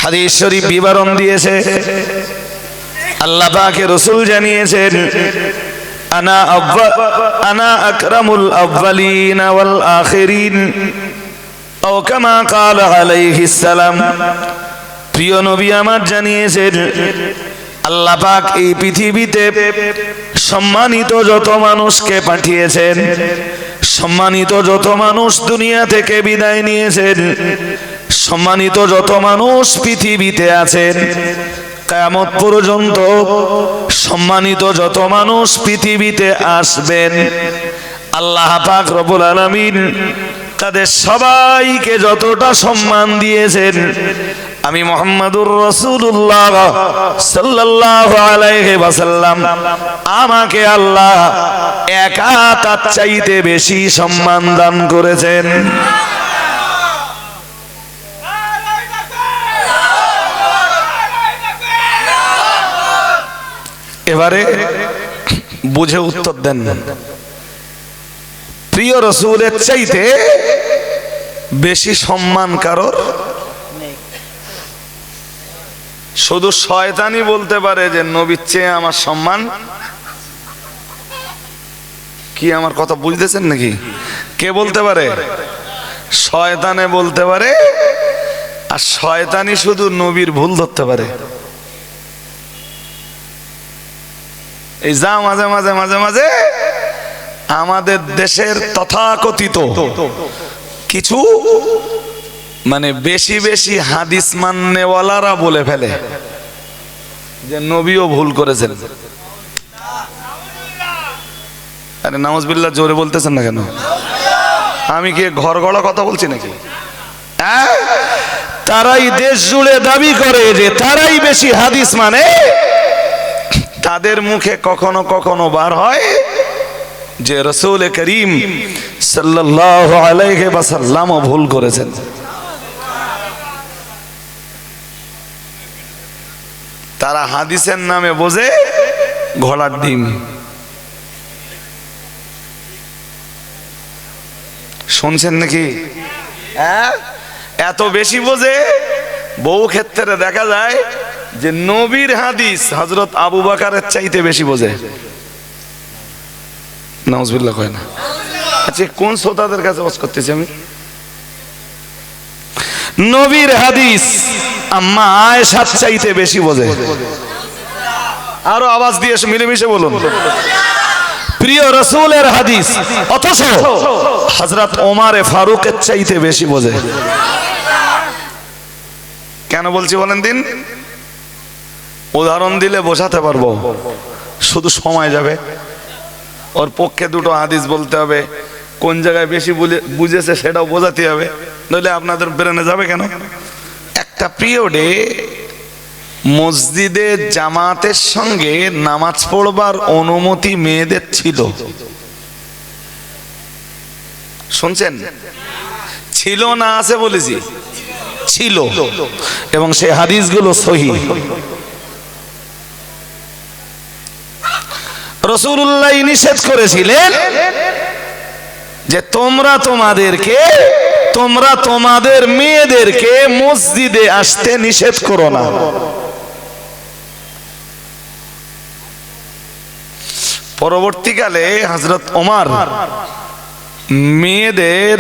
হাদিস শরীফ বিবরণ দিয়েছে, আল্লাহ পাকের রাসূল জানিয়েছেন, আনা আকরামুল আউয়ালিন ওয়াল আখিরিন, ও কামা ক্বালা আলাইহিস সালাম। প্রিয় নবী আমার জানিয়েছেন, আল্লাহ পাক এই পৃথিবীতে সম্মানিত যত মানুষকে পাঠিয়েছেন, সম্মানিত যত মানুষ দুনিয়া থেকে বিদায় নিয়েছেন, সম্মানিত যত মানুষ পৃথিবীতে আছেন, কিয়ামত পর্যন্ত সম্মানিত যত মানুষ পৃথিবীতে আসবেন, আল্লাহ পাক রব্বুল আলামিন তাদের সবাইকে যতটা সম্মান দিয়েছেন, আমি মুহাম্মাদুর রাসূলুল্লাহ সাল্লাল্লাহু আলাইহি ওয়াসাল্লাম আমাকে আল্লাহ একা তার চাইতে বেশি সম্মান দান করেছেন। এবারে বুঝে উত্তর দেন। প্রিয় রাসূলের চাইতে বেশি সম্মান কারোর নেই। শুধু শয়তানি বলতে পারে যে নবীর চেয়ে আমার সম্মান। কি আমার কথা বুঝতেছেন নাকি? কে বলতে পারে? শয়তানে বলতে পারে, আর শয়তানি শুধু নবীর ভুল ধরতে পারে। এই যা মাঝে মাঝে মাঝে মাঝে আমাদের দেশের তথাকথিত কিছু মানে বেশি বেশি হাদিস মাননেওয়ালারা বলে ফেলে যে নবীও ভুল করেছেন। আরে নাউজুবিল্লাহ, জোরে বলতেছেন না কেন? আমি কি ঘর গড়া কথা বলছি নাকি? তারাই দেশ জুড়ে দাবি করে যে তারাই বেশি হাদিস মানে, তাদের মুখে কখনো কখনো বার হয় যে রাসূল করিম সাল্লাল্লাহু আলাইহি ওয়াসাল্লাম ভুল করেছেন। তারা হাদিসের নামে বোঝে ঘোড়ার ডিম। শুনছেন নাকি? এত বেশি বোঝে, বহু ক্ষেত্রে দেখা যায় যে নবীর হাদিস হযরত আবু বকরের চাইতে বেশি বোঝে। নাউজুবিল্লাহ কয় না? আচ্ছা, কোন শ্রোতাদের কাছে ওয়াজ করতেছি আমি? নবীর হাদিস আম্মা আয়েশার চাইতে বেশি বোঝে। আরো আওয়াজ দিয়ে মিলেমিশে বলুন। প্রিয় রাসূলের হাদিস অথচ হযরত ওমর ফারুকের চাইতে বেশি বোঝে। কেন বলছি বলেন দিন? উদাহরণ দিলে বোঝাতে পারবো, শুধু সময় যাবে। ওর পক্ষে দুটো হাদিস বলতে হবে, কোন জায়গায় বেশি বুঝেছে সেটাও বোঝাতে হবে, নইলে আপনাদের ব্রেনে যাবে কেন? একটা পিরিয়ডে মসজিদে জামাতের সঙ্গে নামাজ পড়বার অনুমতি মেয়েদের ছিল। শুনছেন? ছিল না আছে বলেছি? ছিল, এবং সেই হাদিসগুলো সহিহ। রাসূলুল্লাহ নিষেধ করেছিলেন যে তোমরা তোমাদের মেয়েদেরকে মসজিদে আসতে নিষেধ করো না। পরবর্তীকালে হযরত ওমর মেয়েদের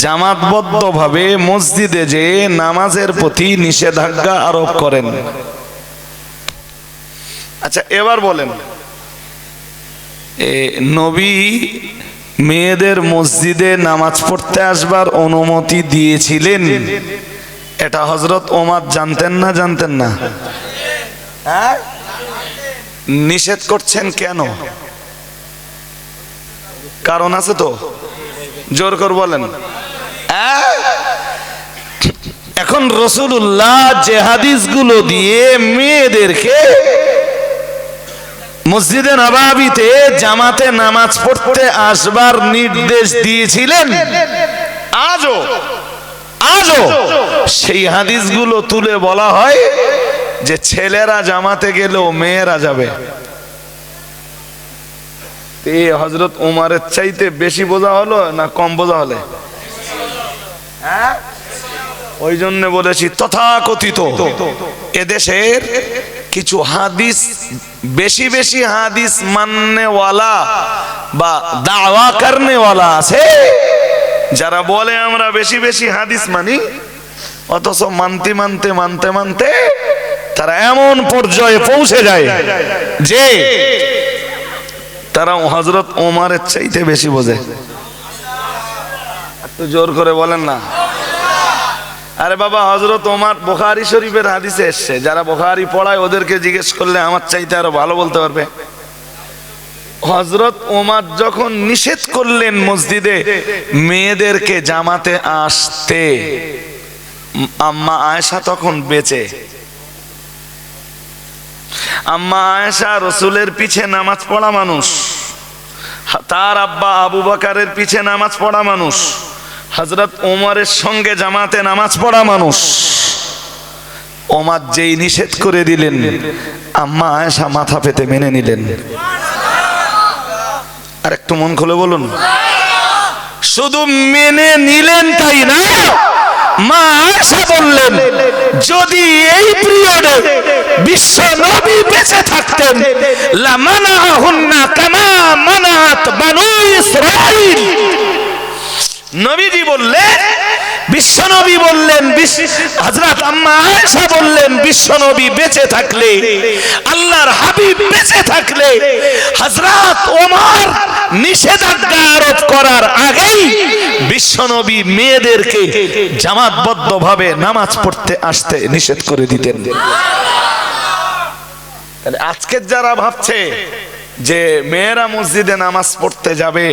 জামাতবদ্ধভাবে মসজিদে যে নামাজের প্রতি নিষেধাজ্ঞা আরোপ করেন। আচ্ছা, এবার বলেন, নবী মেয়েদের মসজিদে নামাজ পড়তে আসবার অনুমতি দিয়েছিলেন, এটা হযরত ওমর জানতেন না জানতেন না? নিষেধ করছেন কেন? কারণ আছে তো? জোর করে বলেন। এখন রাসূলুল্লাহ যে হাদিসগুলো দিয়ে মেয়েদেরকে মসজিদে নববীতে জামাতে নামাজ পড়তে আসবার নির্দেশ দিয়েছিলেন, আজও সেই হাদিসগুলো তুলে বলা হয় যে ছেলেরা জামাতে গেলেও মেয়েরা যাবে। এই হযরত ওমরের চাইতে বেশি বোঝা হলো না কম বোঝা হলে? ওই জন্য বলেছি তথাকথিত এদেশের কিছু হাদিস বেশি বেশি হাদিস মাননেওয়ালা বা দাওয়া করনেওয়ালা আছে, যারা বলে আমরা বেশি বেশি হাদিস মানি, অথচ মানতে মানতে মানতে মানতে তারা এমন পর্যায়ে পৌঁছে যায় যে তারা হযরত ওমরের চাইতে বেশি বোঝে। একটু জোর করে বলেন না। আরে বাবা, হযরত ওমর বুখারী শরীফের হাদিসে এসেছে, যারা বুখারী পড়ায় ওদেরকে জিজ্ঞেস করলে আমার চাইতে আরো ভালো বলতে পারবে। হযরত ওমর যখন নিষেধ করলেন মসজিদে মেয়েদেরকে জামাতে আসতে, আম্মা আয়েশা তখন বেঁচে। আম্মা আয়েশা রাসূলের পিছে নামাজ পড়া মানুষ, তার আব্বা আবু বকরের পিছে নামাজ পড়া মানুষ, হযরত ওমরের সঙ্গে জামাতে নামাজ পড়া মানুষ। ওমর যেই নিষেধ করে দিলেন, আম্মা আয়েশা মাথা পেতে মেনে নিলেন। আর একটু মন খুলে বলুন, শুধু মেনে নিলেন তাই না, মা আয়েশা বললেন যদি এই পিরিয়ডে বিশ্ব নবী বেঁচে থাকতেন লামানাহুন্না কামা মানাত বানু ইসরাঈল। নবীজি বললেন, বিশ্বনবী বললেন, হযরত আম্মা আয়েশা বললেন বিশ্বনবী বেঁচে থাকলে, আল্লাহর হাবিব বেঁচে থাকলে হযরত ওমর নিষেধাজ্ঞা আরোপ করার আগেই বিশ্বনবী মেয়েদেরকে জামাতবদ্ধভাবে নামাজ পড়তে আসতে নিষেধ করে দিতেন। আজকের যারা ভাবছে যে মেয়েরা মসজিদে নামাজ পড়তে যাবে,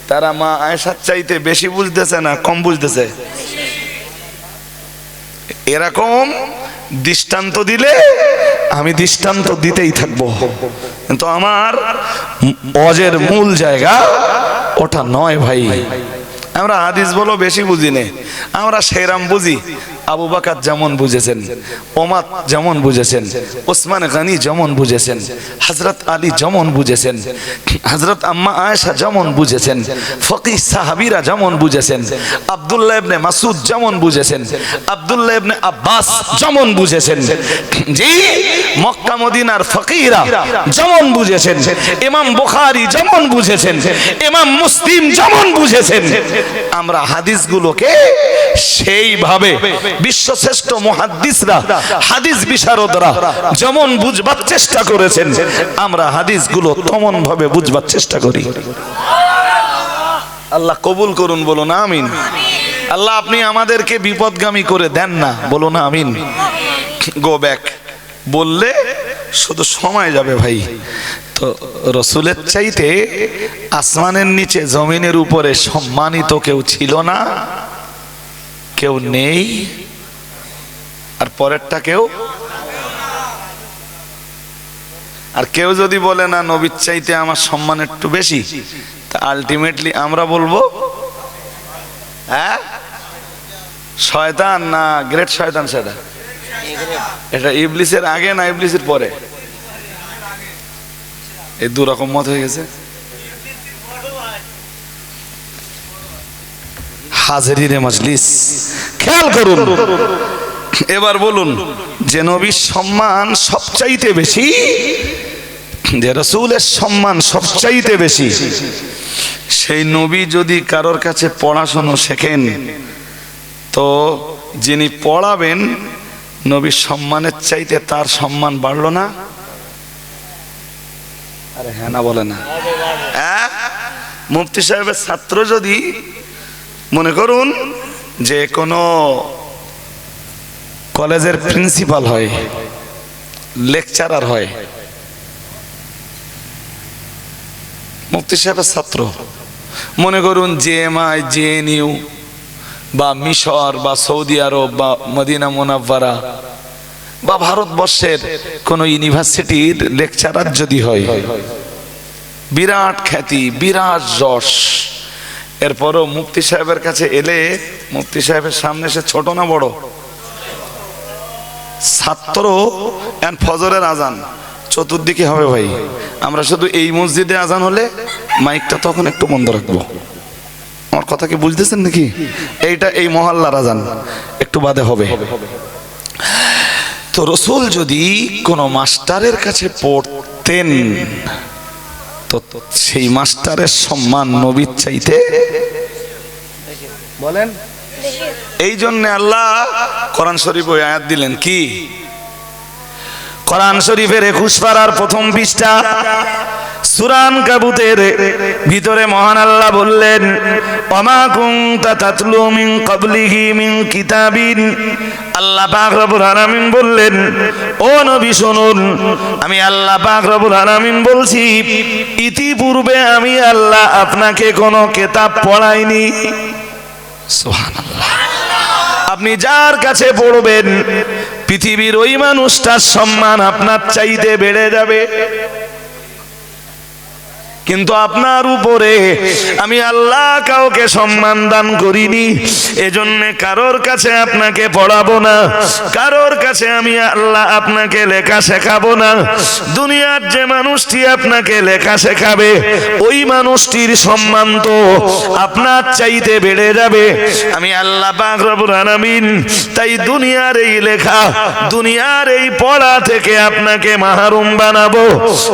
তারা মা আয়েশার চাইতে বেশি বুঝতেছে না কম বুঝতেছে? এরকম দৃষ্টান্ত দিলে আমি দৃষ্টান্ত দিতেই থাকবো, কিন্তু আমার ওয়াজের মূল জায়গা ওটা নয় ভাই। আমরা হাদিস বলো বেশি বুঝি না, আমরা সেরাম বুঝি। আবু বকর যেমন বুঝেছেন, ওমর যেমন বুঝেছেন, ওসমান গনি যেমন বুঝেছেন, হযরত আলী যেমন বুঝেছেন, হযরত আম্মা আয়েশা যেমন বুঝেছেন, ফকিহ সাহাবীরা যেমন বুঝেছেন, আব্দুল্লাহ ইবনে মাসউদ যেমন বুঝেছেন, আব্দুল্লাহ ইবনে আব্বাস যেমন বুঝেছেন, জি মক্কা মদিনার ফকিহরা যেমন বুঝেছেন, ইমাম বুখারী যেমন বুঝেছেন, ইমাম মুসলিম যেমন বুঝেছেন, আমরা হাদিসগুলোকে সেইভাবে বিশ্বশ্রেষ্ঠ মুহাদ্দিসরা, হাদিস বিশারদরা যেমন বুঝবার চেষ্টা করেছেন, আমরা হাদিসগুলো তেমন ভাবে বুঝবার চেষ্টা করি। আল্লাহ কবুল করুন, বলুন আমিন। আল্লাহ আপনি আমাদেরকে বিপদগামী করে দেন না, বলুন আমিন। গো ব্যাক বললে শুধু সময় যাবে ভাই। তো রসুলের চাইতে আসমানের নিচে জমিনের উপরে সম্মানিত কেউ ছিল না, কেউ নেই, আর পরেরটা কেউ। আর কেউ যদি বলে না নবীর চাইতে আমার সম্মান একটু বেশি, তা আলটিমেটলি আমরা বলবো হ্যাঁ শয়তান না গ্রেট শয়তান। সেটা এটা ইবলিসের আগে না ইবলিসের পরে? এই দু রকম মত হয়ে গেছে। হাজিরিনে মজলিস খেয়াল করুন, এবার বলুন যে নবীর সম্মান সবচাইতে বেশি, যে রাসূলের সম্মান সবচাইতে বেশি, সেই নবী যদি কারোর কাছে পড়াশোনা শেখেন, তো যিনি পড়াবেন নবীর সম্মানের চাইতে তার সম্মান বাড়লো না? আরে হ্যাঁ না বলে না? মুফতি সাহেবের ছাত্র যদি মনে করুন যে কোনো কলেজের প্রিন্সিপাল হয়, লেকচারার হয়, মুফতি সাহেবের ছাত্র, মনে করুন জেএমআই, জেএনইউ বা মিশর বা সৌদি আরব বা মদিনা মুনাওয়ারা বা ভারতবর্ষের কোন ইউনিভার্সিটির লেকচারার যদি হয়, বিরাট খ্যাতি, বিরাট যশ, এরপরও মুফতি সাহেবের কাছে এলে মুফতি সাহেবের সামনে সে ছোট না বড়? ছাত্র এন্ড ফজরের আজান চতুর্দিকে হবে ভাই। আমরা শুধু এই মসজিদে আজান হলে মাইকটা তখন একটু বন্ধ রাখবো, আমার কথা কি বুঝতেছেন নাকি? এইটা এই মহল্লার আজান, একটু বাদে হবে। তো রসুল যদি কোনো মাস্টারের কাছে পড়তেন তো সেই মাস্টারের সম্মান নবীর চাইতে বলেন। এই জন্য আল্লাহ কোরআন শরীফ ওই আয়াত দিলেন কি? কোরআন শরীফের 21 পারার প্রথম পৃষ্ঠা সূরা আনকাবুতের ভিতরে মহান আল্লাহ বললেন, ওমা কুনতা তাতলু মিন ক্বাবলিহি মিন কিতাবিন। আল্লাহ পাক রব্বুল আলামিন বললেন, ও নবী শুনুন, আমি আল্লাহ পাক রব্বুল আলামিন বলছি, ইতিপূর্বে আমি আল্লাহ আপনাকে কোনো কিতাব পড়াইনি। সুবহানাল্লাহ। আপনি যার কাছে পড়বেন পৃথিবীর ওই মানুষটার সম্মান আপনার চাইতে বেড়ে যাবে, কিন্তু আপনার উপরে আমি আল্লাহ কাউকে সম্মান দান করিনি। এজন্য কারোর কাছে আপনাকে পড়াবো না, কারোর কাছে আমি আল্লাহ আপনাকে লেখা শেখাবো না। দুনিয়ার যে মানুষটি আপনাকে লেখা শেখাবে ওই মানুষটির সম্মান তো আপনার চাইতে বেড়ে যাবে। আমি আল্লাহ পাক রব্বুল আলামিন তাই দুনিয়ার এই লেখা, দুনিয়ার এই পড়া থেকে আপনাকে মাহরুম বানাবো।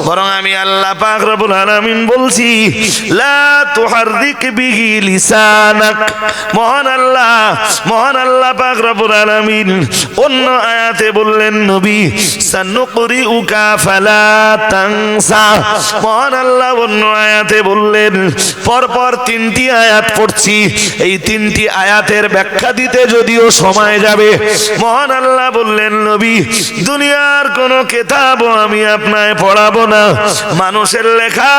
বরং আমি আল্লাহ পাক রব্বুল আলামিন বলছি, লা তুহাররিক বিহি লিসানাক। মহান আল্লাহ পাক রব্বুল আলামিন অন্য আয়াতে বললেন, নবী সানুকরিউকা ফালা তানসা। মহান আল্লাহ অন্য আয়াতে বললেন, পরপর 3টি আয়াত পড়ছি, এই 3টি আয়াতের ব্যাখ্যা দিতে যদিও সময় যাবে। মহান আল্লাহ বললেন, নবী দুনিয়ার কোন কিতাবও আমি আপনায় পড়াবো না। মানুষের লেখা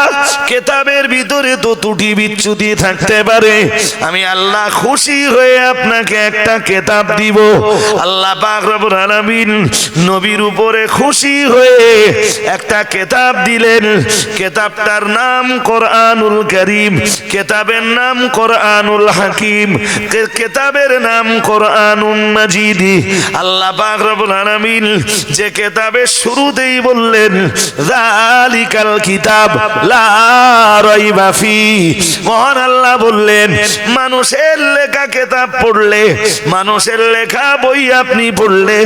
কিতাবের ভিতরে তো ত্রুটি বিচ্যুতি থাকতে পারে, আমি আল্লাহ খুশি হয়ে আপনাকে একটা কিতাব দিব। আল্লাহ পাক রব্বুল আলামিন নবীর উপরে খুশি হয়ে একটা কিতাব দিলেন। কিতাবটার নাম কোরআনুল কারীম, কিতাবের নাম কোরআনুল হাকিম, কিতাবের নাম কোরআনুন মাজিদ। আল্লাহ পাক রব্বুল আলামিন যে কিতাবের শুরুতেই বললেন, যালিকাল কিতাব লা রাইবা ফি। মহান আল্লাহ বললেন, মানুষের লেখা কিতাব পড়লে, মানুষের লেখা বই আপনি পড়লে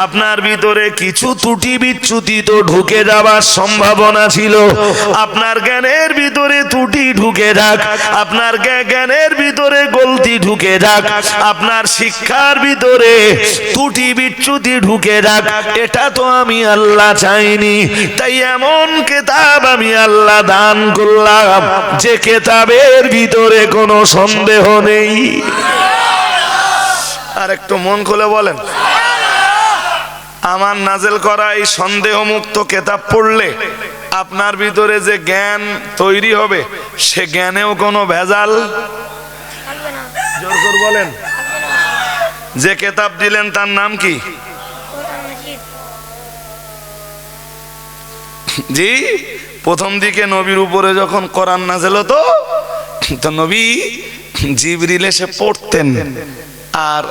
আপনার ভিতরে কিছু ত্রুটি বিচ্যুতি তো ঢুকে যাবার সম্ভাবনা ছিল। আপনার জ্ঞানের ভিতরে ত্রুটি ঢুকে যাক, আপনার জ্ঞানের ভিতরে গলতি ঢুকে যাক, আপনার শিক্ষার ভিতরে ত্রুটি বিচ্যুতি ঢুকে যাক, এটা তো আমি আল্লাহ চাইনি। তাই এমন কিতাব আমি আল্লাহ দান করলাম যে কিতাবের ভিতরে কোনো সন্দেহ নেই। আর একটু মন খুলে বলেন, আমার নাজেল করা এই সন্দেহ মুক্ত কিতাব পড়লে আপনার ভিতরে যে জ্ঞান তৈরি হবে সে জ্ঞানেও কোনো ভেজাল। জোর করে বলেন, যে কিতাব দিলেন তার নাম কি? জি, প্রথম দিকে নবীর উপরে যখন কোরআন নাযিল হতো তো নবী জিবরিল এসে পড়তেন, আর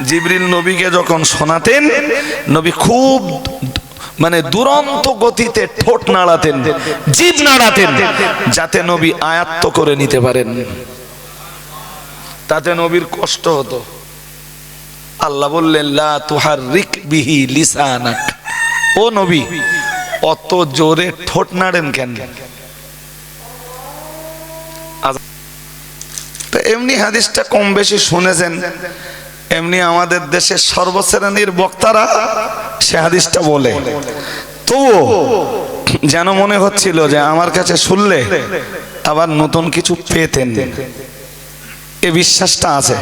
জিবরিল নবীকে যখন শোনাতেন নবী খুব মানে দুরন্ত গতিতে ঠোঁট নাড়াতেন, জিভ নাড়াতেন, যাতে নবী আয়াত্ত করে নিতে পারেন। তাতে নবীর কষ্ট হতো। আল্লাহ বললেন, লা তুহাররিক বিহি লিসানাক। ও নবী, অত জোরে ঠোঁট নাড়েন কেন? এমনি হাদিসটা কম বেশি শুনেছেন, এমনি আমাদের দেশের সর্বশ্রেণীর বক্তারা সে হাদিসটা বলে, তবুও যেন মনে হচ্ছিল যে আমার কাছে শুনলে আবার নতুন কিছু পেতেন, এ বিশ্বাসটা আছে।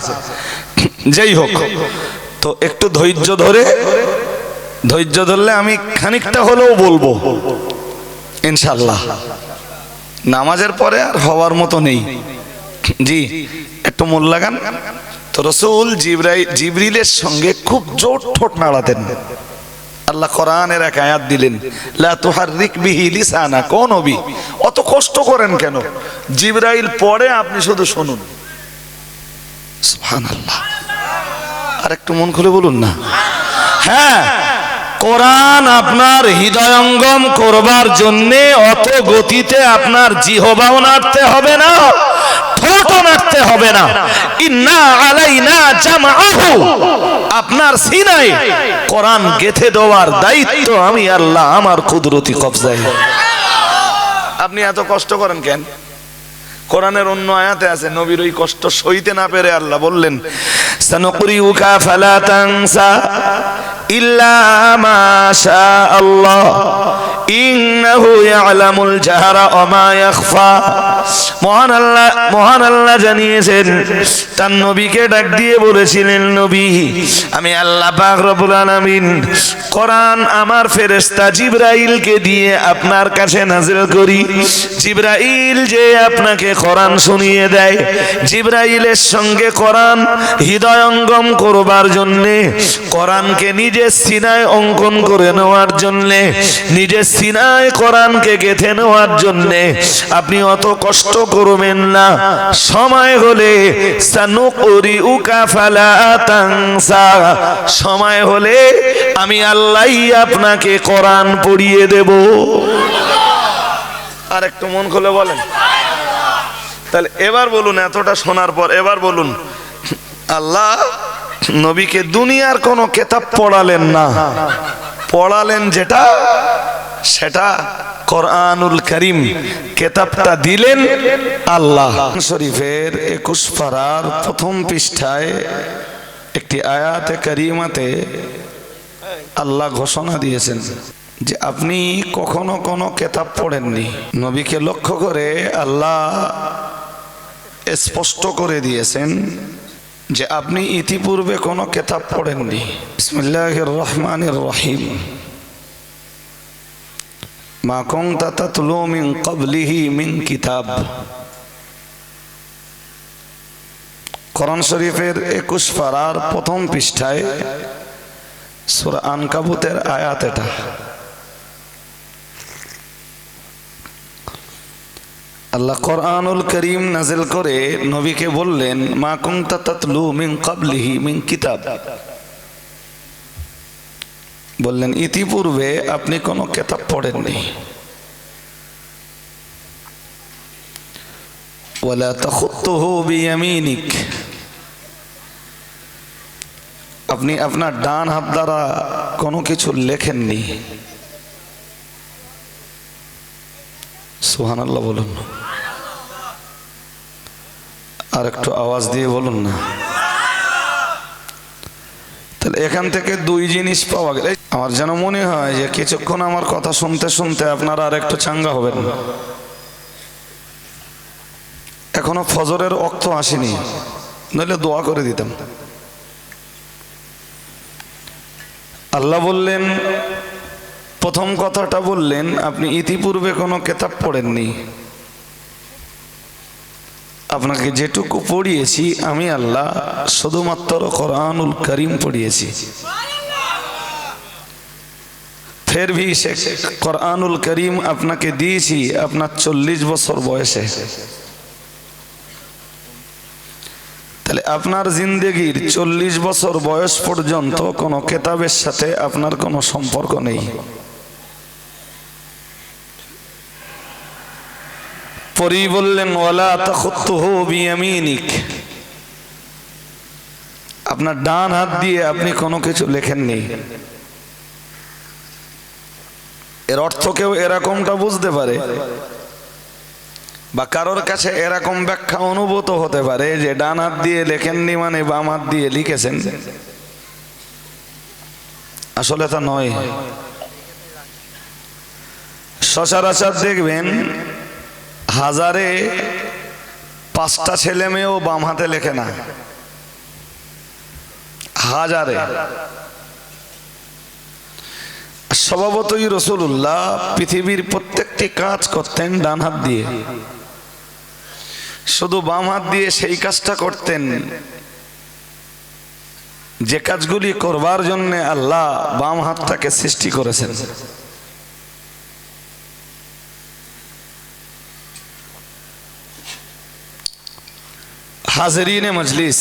যাই হোক, তো একটু ধৈর্য ধরলে আমি খানিকটা হলেও বলবো ইনশাআল্লাহ। নামাজের পরে আর হওয়ার মতো নেই। জি, একটু মন লাগান। তো রাসূল জিবরিলের সঙ্গে খুব জোর ঠোঁট নাড়াতেন। আল্লাহ কোরআনের এক আয়াত দিলেন, লা তুহাররিক বিহি লিসানা। কোন নবী অত কষ্ট করেন কেন? জিবরাইল পড়ে, আপনি শুধু শুনুন। সুবহানাল্লাহ। আর একটু মন খুলে বলুন না। হ্যাঁ, কোরআন আপনার হৃদয়ঙ্গম করবার জন্য অত গতিতে আপনার জিহ্বাও নাড়তে হবে না, ঠোঁট বটন আঁকতে হবে না। ইন্না আলাইনা জামআহু, আপনার সিনায় কোরআন গেঁথে দেওয়ার দায়িত্ব আমি আল্লাহ আমার কুদরতি কবজায়। আপনি এত কষ্ট করেন কেন? কোরআনের অন্য আয়াতে আছে নবীর ওই কষ্ট সইতে না পেরে আল্লাহ বললেন সানুকরিউকা ফালা তানসা ইল্লা মা শা আল্লাহ ইন্নাহু ইয়ালামুল জাহরা ওয়া মা ইয়াখফা। মহান আল্লাহ জানিয়েছেন, তার নবীকে ডাক দিয়ে বলেছিলেন, নবী আমি আল্লাহ পাক রব্বুল আলামিন কোরআন আমার ফেরেশতা জিবরাইলকে দিয়ে আপনার কাছে নাযিল করি। জিবরাইল যে আপনাকে কোরআন শুনিয়ে দেয়, জিবরাইলের সঙ্গে কোরআন হৃদয়ঙ্গম করবার জন্যে, কোরআনকে নিজের সিনায় অঙ্কন করে নেওয়ার জন্যে, নিজের সিনায় কোরআনকে গেঁথে নেওয়ার জন্যে আপনি অত কষ্ট করবেন না। সময় হলে সানুকরিউকা ফালা তানসা, সময় হলে আমি আল্লাহই আপনাকে কোরআন পড়িয়ে দেব। আর একটু মন খুলে বলেন। তাহলে এবার বলুন, এতটা শোনার পর এবার বলুন, আল্লাহ নবীকে দুনিয়ার কোনো কিতাব পড়ালেন না, পড়ালেন যেটা সেটা কোরআনুল কারীম, কিতাবটা দিলেন আল্লাহ। শরীফের 21 পারার প্রথম পৃষ্ঠায় একটি আয়াতে কারিমাতে আল্লাহ ঘোষণা দিয়েছেন যে আপনি কখনো কোনো কিতাব পড়েননি। নবীকে লক্ষ্য করে আল্লাহ স্পষ্ট করে দিয়েছেন যে আপনি ইতিপূর্বে কোনো কিতাব পড়েননি। বিসমিল্লাহির রহমানির রহিম। মা কুনতা তাতলু মিন ক্বাবলিহি মিন কিতাব। কোরআন শরীফের 21 পারার প্রথম পৃষ্ঠায় সূরা আনকাবুতের আয়াত এটা। আল্লাহ কোরআনুল কারীম নাযিল করে নবীকে বললেন, মা কুনতা তাতলু মিন ক্বাবলিহি মিন কিতাব, বললেন ইতিপূর্বে আপনি কোনো কিতাব পড়েননি। ওয়ালা তাখুতুহু বিয়ামিনিক, আপনি আপনার ডান হাত দ্বারা কোনো কিছু লেখেননি। সুবহানাল্লাহ বলুন, আর একটু আওয়াজ দিয়ে বলুন না। তাহলে এখান থেকে দুই জিনিস পাওয়া গেল। আমার যেন মনে হয় যে কিছুক্ষণ আমার কথা শুনতে শুনতে আপনারা আর একটু চাঙ্গা হবেন। এখনো ফজরের ওয়াক্ত আসেনি, নইলে দোয়া করে দিতাম। আল্লাহ বললেন, প্রথম কথাটা বললেন আপনি ইতিপূর্বে কোনো কিতাব পড়েননি। আপনাকে যেটুকু পড়িয়েছি আমি আল্লাহ শুধুমাত্র কোরআনুল কারীম পড়িয়েছি। ফের ভি সে কোরআনুল কারীম আপনাকে দিয়েছি আপনার 40 বছর বয়সে। তাহলে আপনার জিন্দেগির 40 বছর বয়স পর্যন্ত কোনো কিতাবের সাথে আপনার কোনো সম্পর্ক নেই। পরি বললেন, ওয়ালা তাখুতুহু বিয়ামিনিক, আপনার ডান হাত দিয়ে আপনি কোনো কিছু লেখেননি। এর অর্থ কেউ এরকমটা বুঝতে পারে, বা কারোর কাছে এরকম ব্যাখ্যা অনুভূত হতে পারে যে ডান হাত দিয়ে লেখেননি মানে বাম হাত দিয়ে লিখেছেন। আসলে তা নয়। সচরাচর দেখবেন হাজারে 5টা ছেলে মেয়েও বাম হাতে লেখে না, হাজারে। স্বভাবতই রাসূলুল্লাহ পৃথিবীর প্রত্যেকটি কাজ করতেন ডান হাত দিয়ে, শুধু বাম হাত দিয়ে সেই কাজটা করতেন যে কাজগুলি করবার জন্য আল্লাহ বাম হাতটাকে সৃষ্টি করেছেন। হাজরিনে মজলিস,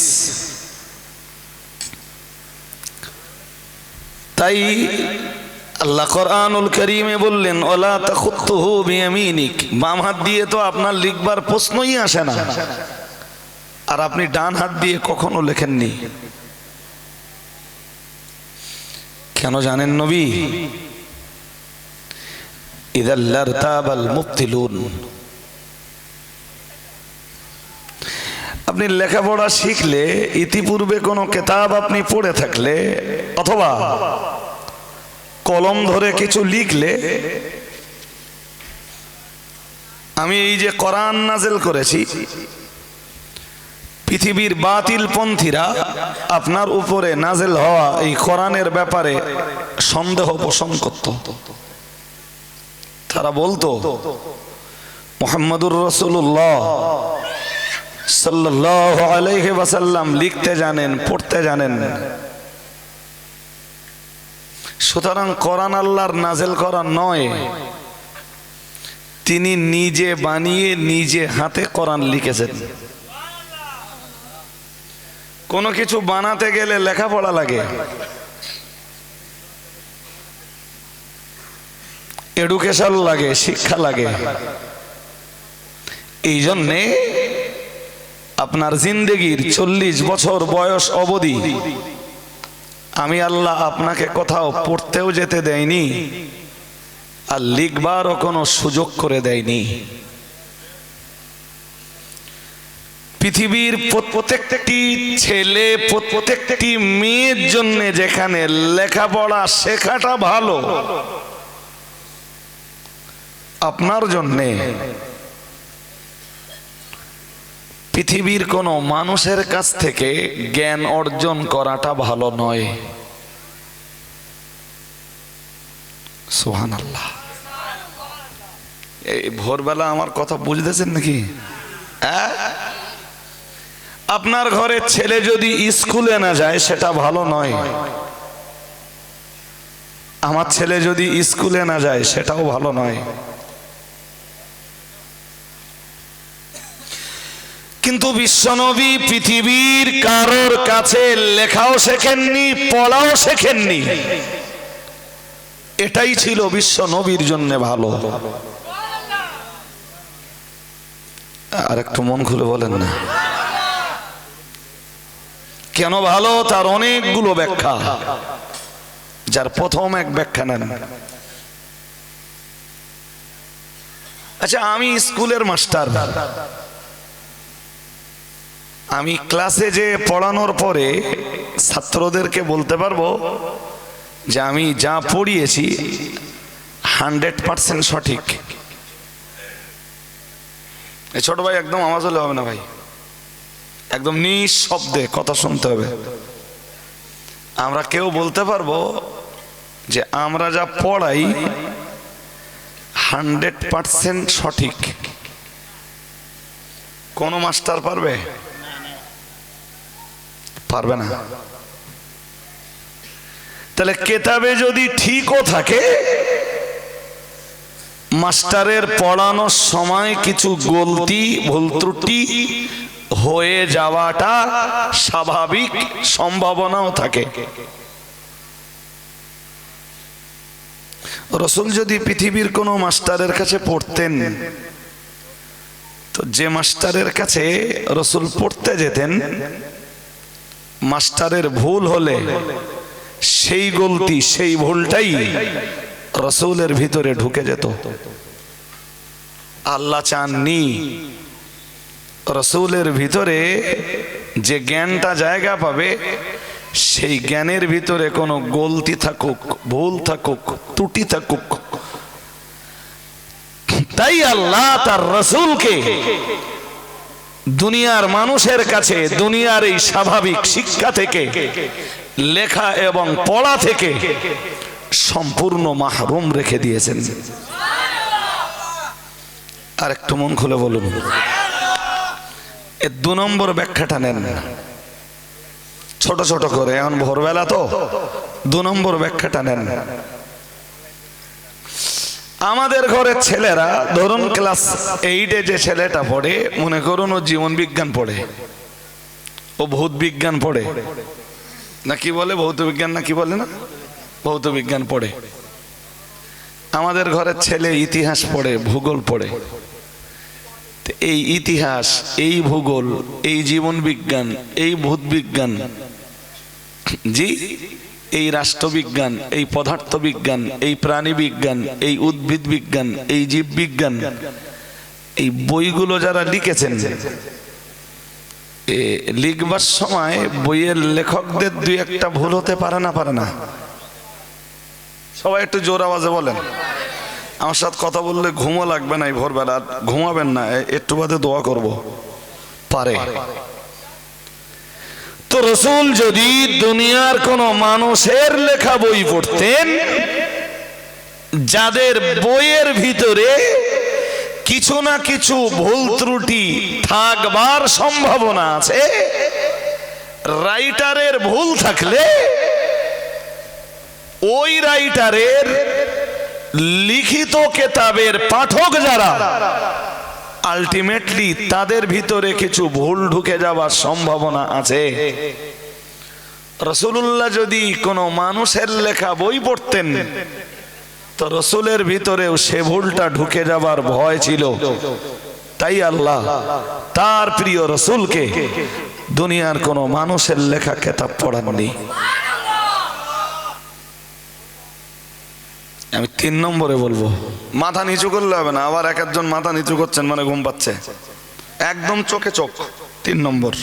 তাই আল্লাহ কোরআনুল কারীমে বললেন, ওয়ালা তাখুতুহু বিয়ামিনিক, বাম হাত দিয়ে তো আপনার লিখবার প্রশ্নই আসে না। আর আপনি ডান হাত দিয়ে কখনো লেখেননি। কেন জানেন নবী? ইদাল লারতাবাল মুবতিলুন। আপনি লেখাপড়া শিখলে, ইতিপূর্বে কোনো কিতাব আপনি পড়ে থাকলে, অথবা কলম ধরে কিছু লিখলে, আমি এই যে কোরআন নাযিল করেছি, পৃথিবীর বাতিল পন্থীরা আপনার উপরে নাযিল হওয়া এই কোরআনের ব্যাপারে সন্দেহ পোষণ করত। তারা বলতো মুহাম্মদুর রাসূলুল্লাহ সাল্লাল্লাহু আলাইহি ওয়াসাল্লাম লিখতে জানেন, পড়তে জানেন, সুতরাং কোরআন আল্লাহর নাযিল করা নয়, তিনি নিজে বানিয়ে নিজে হাতে কোরআন লিখেছেন। কোনো কিছু বানাতে গেলে লেখাপড়া লাগে, এডুকেশন লাগে, শিক্ষা লাগে। এই জন্যে আপনার জিন্দেগির 40 বছর বয়স অবধি আমি আল্লাহ আপনাকে কোথাও পড়তেও যেতে দেয়নি, আর লিখবারও কোনো সুযোগ করে দেয়নি। পৃথিবীর প্রত্যেকটি ছেলে, প্রত্যেকটি মেয়ের জন্য যেখানে লেখাপড়া শেখাটা ভালো, আপনার জন্যে পৃথিবীর কোনো মানুষের কাছ থেকে জ্ঞান অর্জন করাটা ভালো নয়। সুবহানাল্লাহ। এই ভোরবেলা আমার কথা বুঝতেছেন নাকি? আপনার ঘরে ছেলে যদি স্কুলে না যায় সেটা ভালো নয়, আমার ছেলে যদি স্কুলে না যায় সেটাও ভালো নয়। কিন্তু বিশ্বনবী পৃথিবীর কারোর কাছে লেখাও শেখেননি, পড়াও শেখেননি। এটাই ছিল বিশ্বনবীর জন্য ভালো। আর একটু মন খুলে বলেন না কেন ভালো? তার অনেকগুলো ব্যাখ্যা, যার প্রথম এক ব্যাখ্যা নেন। আচ্ছা, আমি স্কুলের মাস্টার, আমি ক্লাসে যে পড়ানোর পরে ছাত্রদেরকে বলতে পারবো যে আমি যা পড়িয়েছি 100% সঠিক। ছোট ভাই, একদম আওয়াজ হলে হবে না ভাই, একদম নিঃশব্দে কথা শুনতে হবে। আমরা কেউ বলতে পারবো যে আমরা যা পড়াই 100% সঠিক? কোন মাস্টার পারবে? পারবে না। তাহলে কেতাবে যদি ঠিকও থাকে, মাস্টারের পড়ানোর সময় কিছু গলতি, ভুল ত্রুটি হয়ে যাওয়াটা স্বাভাবিক, সম্ভাবনাও থাকে। রাসূল যদি পৃথিবীর কোনো মাস্টারের কাছে পড়তেন, তো যে মাস্টারের কাছে রাসূল পড়তে যেতেন, মাস্টারের ভুল হলে সেই গলতি, সেই ভুলটাই রাসূলের ভিতরে ঢুকে যেত। আল্লাহ চাননি রাসূলের ভিতরে যে জ্ঞানটা জায়গা পাবে, সেই জ্ঞানের ভিতরে কোনো গলতি থাকুক, ভুল থাকুক, ত্রুটি থাকুক। তাই আল্লাহ তার রাসূলকে দুনিয়ার মানুষের কাছে, দুনিয়ার এই স্বাভাবিক শিক্ষা থেকে, লেখা এবং পড়া থেকে সম্পূর্ণ মাহরুম রেখে দিয়েছেন। আর একটু মন খুলে বলুন, এর 2 নম্বর ব্যাখ্যাটা নেন ছোট ছোট করে, এখন ভোরবেলা তো 2 নম্বর ব্যাখ্যাটা নেন। আমাদের ঘরের ছেলেরা, ধরুন ক্লাস 8-এ যে ছেলেটা পড়ে, মনে করুন ও জীবন বিজ্ঞান পড়ে, ও ভৌত বিজ্ঞান পড়ে, না কি বলে, ভৌত বিজ্ঞান না কি বলে না, ভৌত বিজ্ঞান পড়ে। আমাদের ঘরের ছেলে ইতিহাস পড়ে, ভূগোল পড়ে। এই ইতিহাস, এই ভূগোল, এই জীবন বিজ্ঞান, এই ভূত বিজ্ঞান, জি, এই রাষ্ট্রবিজ্ঞান, এই পদার্থ বিজ্ঞান, এই প্রাণী বিজ্ঞান, এই উদ্ভিদ বিজ্ঞান, এই জীব বিজ্ঞান, এই বইগুলো যারা লিখেছেন, লিখবার সময় বইয়ের লেখকদের দুই একটা ভুল হতে পারে না? পারে না? সবাই একটু জোর আওয়াজে বলেন। আমার সাথে কথা বললে ঘুমও লাগবে না, এই ভোরবেলা ঘুমাবেন না, একটু বাদে দোয়া করব। পারে তো রাসূল যদি দুনিয়ার কোন মানুষের লেখা বই পড়তেন, যাদের বইয়ের ভিতরে কিছু না কিছু ভুল ত্রুটি থাকবার সম্ভাবনা আছে, রাইটারের ভুল থাকলে ওই রাইটারের লিখিত কেতাবের পাঠক যারা, আলটিমেটলি তাদের ভিতরে কিছু ভুল ঢুকে যাওয়ার সম্ভাবনা আছে। রাসূলুল্লাহ যদি কোনো মানুষের লেখা বই পড়তেন, তো রাসূলের ভিতরেও সে ভুলটা ঢুকে যাবার ভয় ছিল। তাই আল্লাহ তার প্রিয় রাসূলকে দুনিয়ার কোনো মানুষের লেখা কিতাব পড়াননি। আমি 3 নম্বরে বলবো, মাথা নিচু করলে হবে না। আবার এক একজন মাথা নিচু করছেন মানে ঘুম পাচ্ছে, একদম চোখে চোখ। 3 নম্বর,